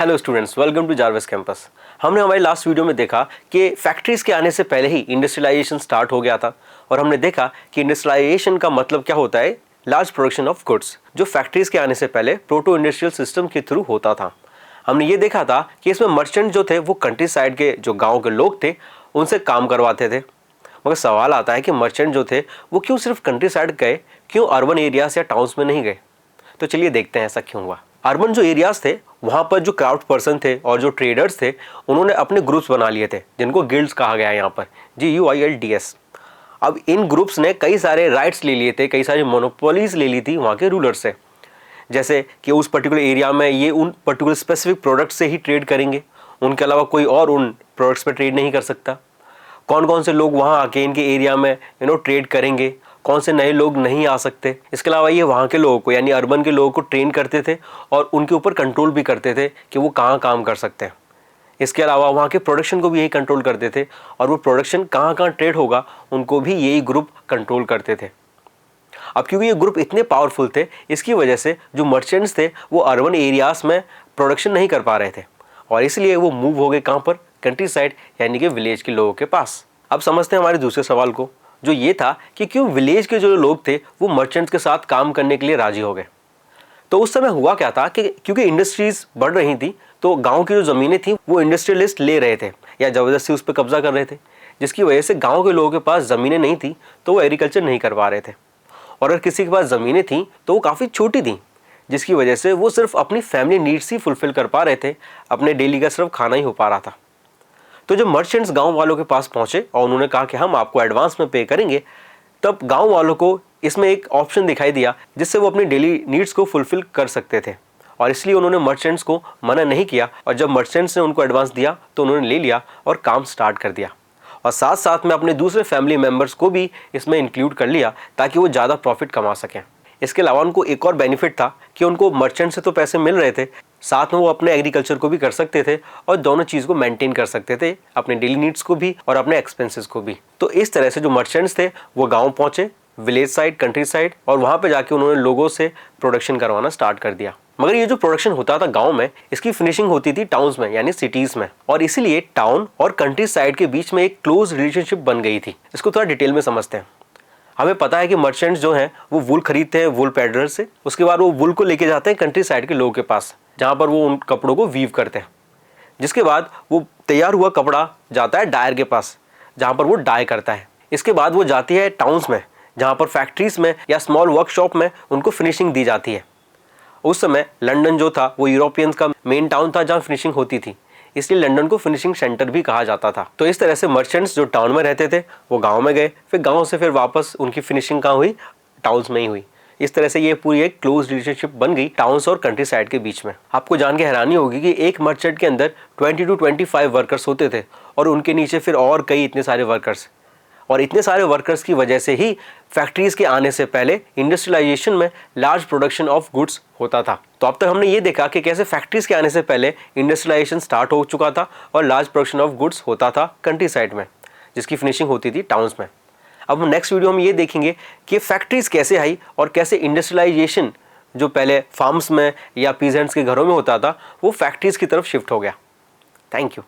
Hello students, welcome to Jarvis campus. हमने हमारी last video में देखा कि फैक्ट्रीज के आने से पहले ही इंडस्ट्रियलाइजेशन स्टार्ट हो गया था और हमने देखा कि इंडस्ट्रियलाइजेशन का मतलब क्या होता है, लार्ज प्रोडक्शन ऑफ गुड्स, जो फैक्ट्रीज के आने से पहले प्रोटो इंडस्ट्रियल सिस्टम के थ्रू होता था। हमने ये देखा था कि इसमें मर्चेंट जो थे वो कंट्री साइड के जो गाँव के लोग थे उनसे काम करवाते थे। मगर सवाल आता है कि मर्चेंट जो थे वो क्यों सिर्फ कंट्री साइड गए, क्यों अर्बन एरियाज या टाउन्स में नहीं गए। तो चलिए देखते हैं ऐसा क्यों हुआ। अर्बन जो एरियाज थे वहाँ पर जो क्राफ्ट पर्सन थे और जो ट्रेडर्स थे उन्होंने अपने ग्रुप्स बना लिए थे, जिनको गिल्ड्स कहा गया है यहाँ पर, GUILDS। अब इन ग्रुप्स ने कई सारे राइट्स ले लिए थे, कई सारी मोनोपोलीज ले ली थी वहाँ के रूलर से, जैसे कि उस पर्टिकुलर एरिया में ये उन पर्टिकुलर स्पेसिफिक प्रोडक्ट से ही ट्रेड करेंगे, उनके अलावा कोई और उन प्रोडक्ट्स पर ट्रेड नहीं कर सकता। कौन कौन से लोग वहाँ आके इनके एरिया में ट्रेड करेंगे, कौन से नए लोग नहीं आ सकते। इसके अलावा ये वहाँ के लोगों को यानी अर्बन के लोगों को ट्रेन करते थे और उनके ऊपर कंट्रोल भी करते थे कि वो कहाँ काम कर सकते हैं। इसके अलावा वहाँ के प्रोडक्शन को भी यही कंट्रोल करते थे और वो प्रोडक्शन कहाँ कहाँ ट्रेड होगा उनको भी यही ग्रुप कंट्रोल करते थे। अब क्योंकि ये ग्रुप इतने पावरफुल थे, इसकी वजह से जो मर्चेंट्स थे वो अर्बन एरियाज़ में प्रोडक्शन नहीं कर पा रहे थे और इसलिए वो मूव हो गए कहाँ पर, कंट्री साइड यानी कि विलेज के लोगों के पास। अब समझते हैं हमारे दूसरे सवाल को, जो ये था कि क्यों विलेज के जो लोग थे वो मर्चेंट्स के साथ काम करने के लिए राजी हो गए। तो उस समय हुआ क्या था कि क्योंकि इंडस्ट्रीज बढ़ रही थी तो गांव की जो ज़मीनें थी वो इंडस्ट्रियलिस्ट ले रहे थे या ज़बरदस्ती उस पर कब्जा कर रहे थे, जिसकी वजह से गाँव के लोगों के पास ज़मीनें नहीं थी तो वो एग्रीकल्चर नहीं कर पा रहे थे। और अगर किसी के पास ज़मीनें थी तो वो काफ़ी छोटी थी, जिसकी वजह से वो सिर्फ अपनी फैमिली नीड्स ही फुलफ़िल कर पा रहे थे, अपने डेली का सिर्फ खाना ही हो पा रहा था। तो जब मर्चेंट्स गांव वालों के पास पहुंचे और उन्होंने कहा कि हम आपको एडवांस में पे करेंगे, तब गांव वालों को इसमें एक ऑप्शन दिखाई दिया जिससे वो अपनी डेली नीड्स को फुलफिल कर सकते थे और इसलिए उन्होंने मर्चेंट्स को मना नहीं किया और जब मर्चेंट्स ने उनको एडवांस दिया तो उन्होंने ले लिया और काम स्टार्ट कर दिया और साथ साथ में अपने दूसरे फैमिली मेम्बर्स को भी इसमें इंक्लूड कर लिया ताकि वो ज़्यादा प्रॉफिट कमा सकें। इसके अलावा उनको एक और बेनिफिट था कि उनको मर्चेंट से तो पैसे मिल रहे थे, साथ में वो अपने एग्रीकल्चर को भी कर सकते थे और दोनों चीज़ को मेंटेन कर सकते थे, अपने डेली नीड्स को भी और अपने एक्सपेंसेस को भी। तो इस तरह से जो मर्चेंट्स थे वो गांव पहुंचे, विलेज साइड, कंट्री साइड, और वहाँ पे जाके उन्होंने लोगों से प्रोडक्शन करवाना स्टार्ट कर दिया। मगर ये जो प्रोडक्शन होता था गाँव में, इसकी फिनिशिंग होती थी टाउन्स में यानी सिटीज़ में, और इसीलिए टाउन और कंट्री साइड के बीच में एक क्लोज रिलेशनशिप बन गई थी। इसको थोड़ा डिटेल में समझते हैं। हमें पता है कि मर्चेंट्स जो हैं वो वूल खरीदते हैं वूल पैडलर से, उसके बाद वो वूल को लेके जाते हैं कंट्री साइड के लोगों के पास जहाँ पर वो उन कपड़ों को वीव करते हैं, जिसके बाद वो तैयार हुआ कपड़ा जाता है डायर के पास जहाँ पर वो डाई करता है। इसके बाद वो जाती है टाउन्स में जहाँ पर फैक्ट्रीज में या स्मॉल वर्कशॉप में उनको फिनिशिंग दी जाती है। उस समय लंदन जो था वो यूरोपियंस का मेन टाउन था जहाँ फिनिशिंग होती थी, इसलिए लंदन को फिनिशिंग सेंटर भी कहा जाता था। तो इस तरह से मर्चेंट्स जो टाउन में रहते थे वो गांव में गए, फिर गांव से फिर वापस उनकी फिनिशिंग कहाँ हुई, टाउन्स में ही हुई। इस तरह से ये पूरी एक क्लोज रिलेशनशिप बन गई टाउन्स और कंट्री साइड के बीच में। आपको जान के हैरानी होगी कि एक मर्चेंट के अंदर 20 to 25 वर्कर्स होते थे और उनके नीचे फिर और कई इतने सारे वर्कर्स, और इतने सारे वर्कर्स की वजह से ही फैक्ट्रीज के आने से पहले इंडस्ट्रियलाइजेशन में लार्ज प्रोडक्शन ऑफ गुड्स होता था। तो अब तक हमने ये देखा कि कैसे फैक्ट्रीज के आने से पहले इंडस्ट्रियलाइजेशन स्टार्ट हो चुका था और लार्ज प्रोडक्शन ऑफ गुड्स होता था कंट्री साइड में, जिसकी फिनिशिंग होती थी टाउन्स में। अब हम नेक्स्ट वीडियो में ये देखेंगे कि फैक्ट्रीज कैसे आई और कैसे इंडस्ट्रियलाइजेशन जो पहले फार्म्स में या पीजेंट्स के घरों में होता था वो फैक्ट्रीज की तरफ शिफ्ट हो गया। Thank you.